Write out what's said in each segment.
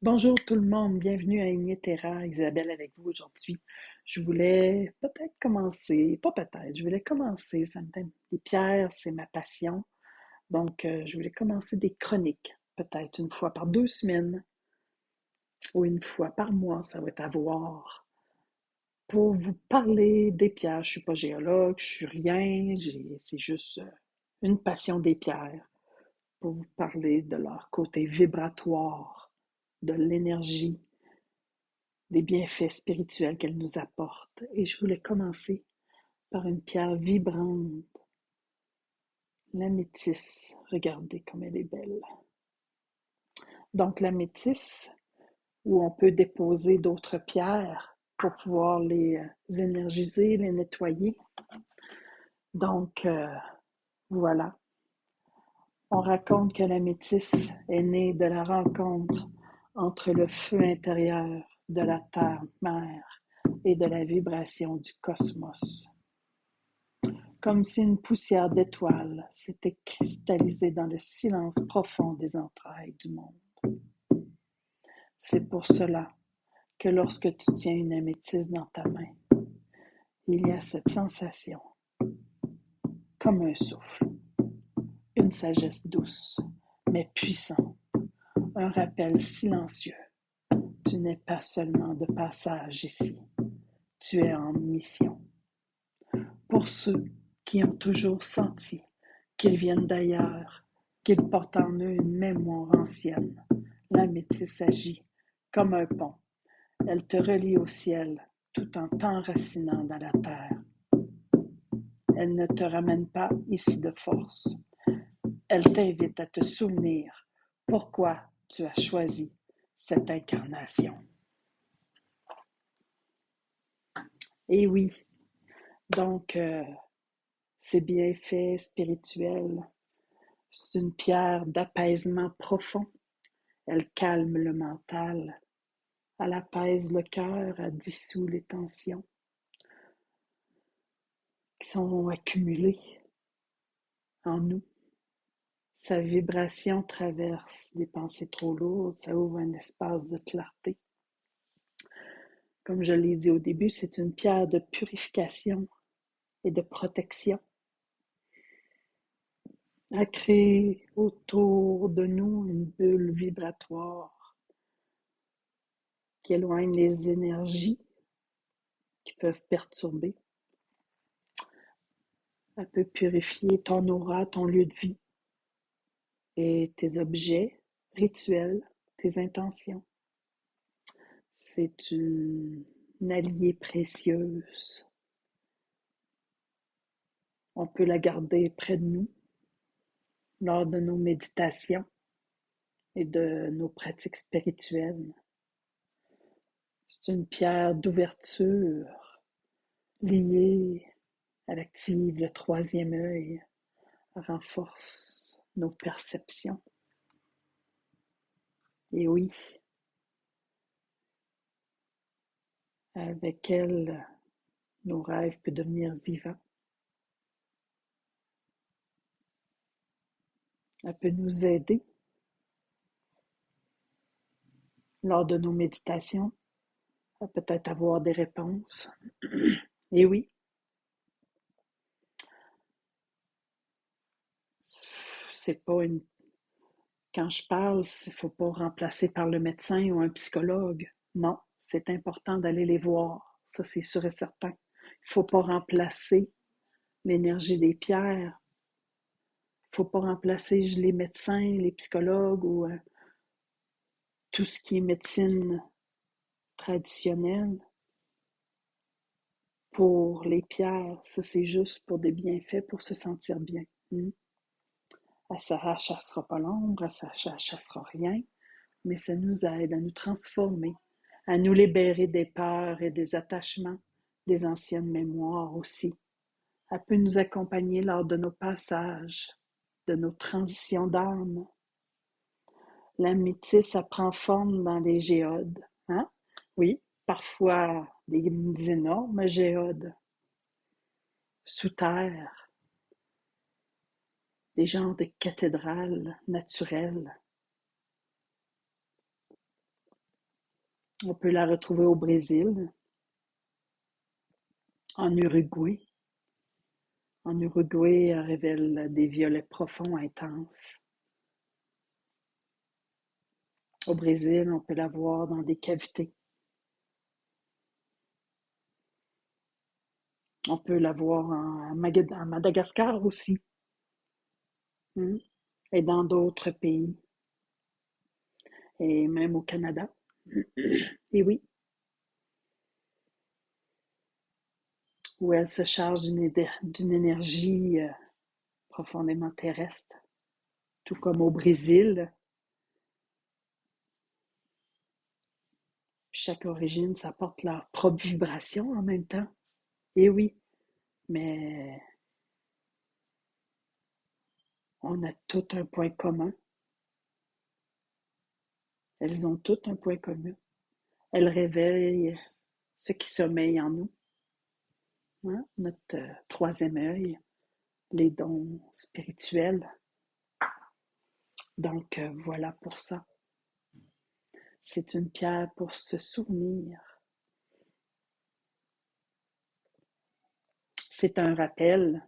Bonjour tout le monde, bienvenue à Ignéterra, Isabelle avec vous aujourd'hui. Je voulais peut-être commencer, pas peut-être, je voulais commencer, ça me donne des pierres, c'est ma passion. Donc, je voulais commencer des chroniques, peut-être une fois par 2 semaines ou une fois par mois, ça va être à voir, pour vous parler des pierres. Je suis pas géologue, je suis rien, c'est juste une passion des pierres, pour vous parler de leur côté vibratoire, de l'énergie, des bienfaits spirituels qu'elle nous apporte. Et je voulais commencer par une pierre vibrante, la métisse. Regardez comme elle est belle. Donc la métisse, où on peut déposer d'autres pierres pour pouvoir les énergiser, les nettoyer. Donc voilà. On raconte que la métisse est née de la rencontre entre le feu intérieur de la terre-mère et de la vibration du cosmos. Comme si une poussière d'étoiles s'était cristallisée dans le silence profond des entrailles du monde. C'est pour cela que lorsque tu tiens une améthyste dans ta main, il y a cette sensation, comme un souffle, une sagesse douce, mais puissante, un rappel silencieux. Tu n'es pas seulement de passage ici, tu es en mission. Pour ceux qui ont toujours senti qu'ils viennent d'ailleurs, qu'ils portent en eux une mémoire ancienne, la métisse agit comme un pont. Elle te relie au ciel tout en t'enracinant dans la terre. Elle ne te ramène pas ici de force. Elle t'invite à te souvenir pourquoi tu as choisi cette incarnation. Et oui, donc ces bienfaits spirituels, c'est une pierre d'apaisement profond. Elle calme le mental, elle apaise le cœur, elle dissout les tensions qui sont accumulées en nous. Sa vibration traverse des pensées trop lourdes, ça ouvre un espace de clarté. Comme je l'ai dit au début, c'est une pierre de purification et de protection. Elle crée autour de nous une bulle vibratoire qui éloigne les énergies qui peuvent perturber. Elle peut purifier ton aura, ton lieu de vie et tes objets, rituels, tes intentions. C'est une alliée précieuse. On peut la garder près de nous lors de nos méditations et de nos pratiques spirituelles. C'est une pierre d'ouverture liée. Elle active le troisième œil, renforce nos perceptions. Et oui, avec elle, nos rêves peuvent devenir vivants. Elle peut nous aider lors de nos méditations à peut-être avoir des réponses. Et oui, c'est pas une. Quand je parle, il ne faut pas remplacer par le médecin ou un psychologue. Non, c'est important d'aller les voir. Ça, c'est sûr et certain. Il ne faut pas remplacer l'énergie des pierres. Il ne faut pas remplacer les médecins, les psychologues ou tout ce qui est médecine traditionnelle pour les pierres. Ça, c'est juste pour des bienfaits, pour se sentir bien. Ça ne chassera pas l'ombre, ça ne chassera rien, mais ça nous aide à nous transformer, à nous libérer des peurs et des attachements, des anciennes mémoires aussi. Elle peut nous accompagner lors de nos passages, de nos transitions d'âme. La métisse, ça prend forme dans les géodes. Hein? Oui, parfois des énormes géodes sous terre, des genres de cathédrales naturelles. On peut la retrouver au Brésil, en Uruguay. En Uruguay, elle révèle des violets profonds, intenses. Au Brésil, on peut la voir dans des cavités. On peut la voir en Madagascar aussi, hein, et dans d'autres pays, et même au Canada. Et oui, où elle se charge d'une énergie profondément terrestre, tout comme au Brésil. Chaque origine, ça porte leur propre vibration en même temps. Et oui, mais on a tout un point commun. Elles ont toutes un point commun. Elles réveillent ce qui sommeille en nous, hein, notre troisième œil, les dons spirituels. Donc voilà pour ça. C'est une pierre pour se souvenir. C'est un rappel.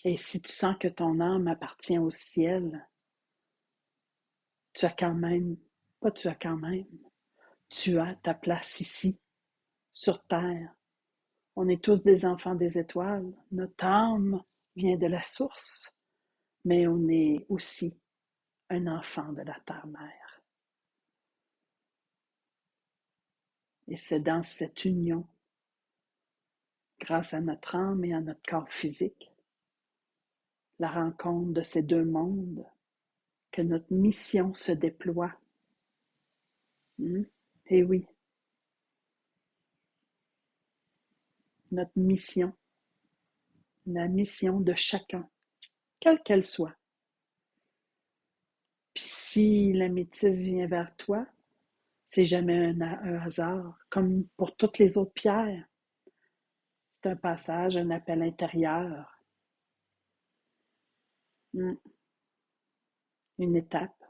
Et si tu sens que ton âme appartient au ciel, tu as quand même, pas tu as quand même, tu as ta place ici, sur terre. On est tous des enfants des étoiles. Notre âme vient de la source, mais on est aussi un enfant de la terre-mère. Et c'est dans cette union, grâce à notre âme et à notre corps physique, la rencontre de ces deux mondes, que notre mission se déploie. Et oui, notre mission, la mission de chacun, quelle qu'elle soit. Puis si la métisse vient vers toi, c'est jamais un hasard, comme pour toutes les autres pierres. C'est un passage, un appel intérieur, une étape.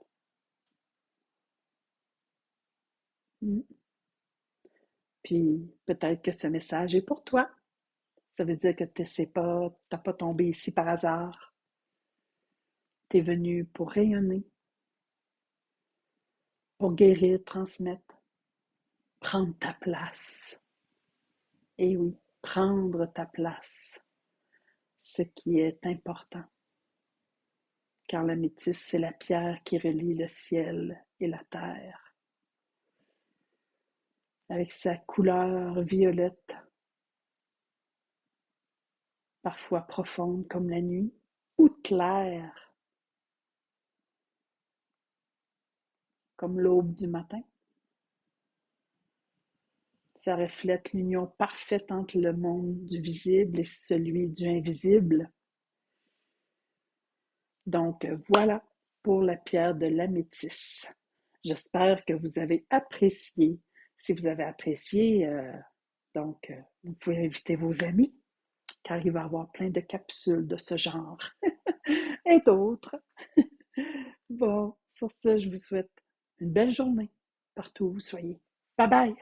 Puis peut-être que ce message est pour toi. Ça veut dire que tu n'as pas tombé ici par hasard. Tu es venu pour rayonner, pour guérir, transmettre, prendre ta place. Et oui, prendre ta place, ce qui est important. Car la métisse, c'est la pierre qui relie le ciel et la terre. Avec sa couleur violette, parfois profonde comme la nuit, ou claire comme l'aube du matin. Ça reflète l'union parfaite entre le monde du visible et celui du invisible. Donc voilà pour la pierre de l'améthyste. J'espère que vous avez apprécié. Si vous avez apprécié, vous pouvez inviter vos amis, car il va y avoir plein de capsules de ce genre et d'autres. Bon, sur ce, je vous souhaite une belle journée, partout où vous soyez. Bye bye!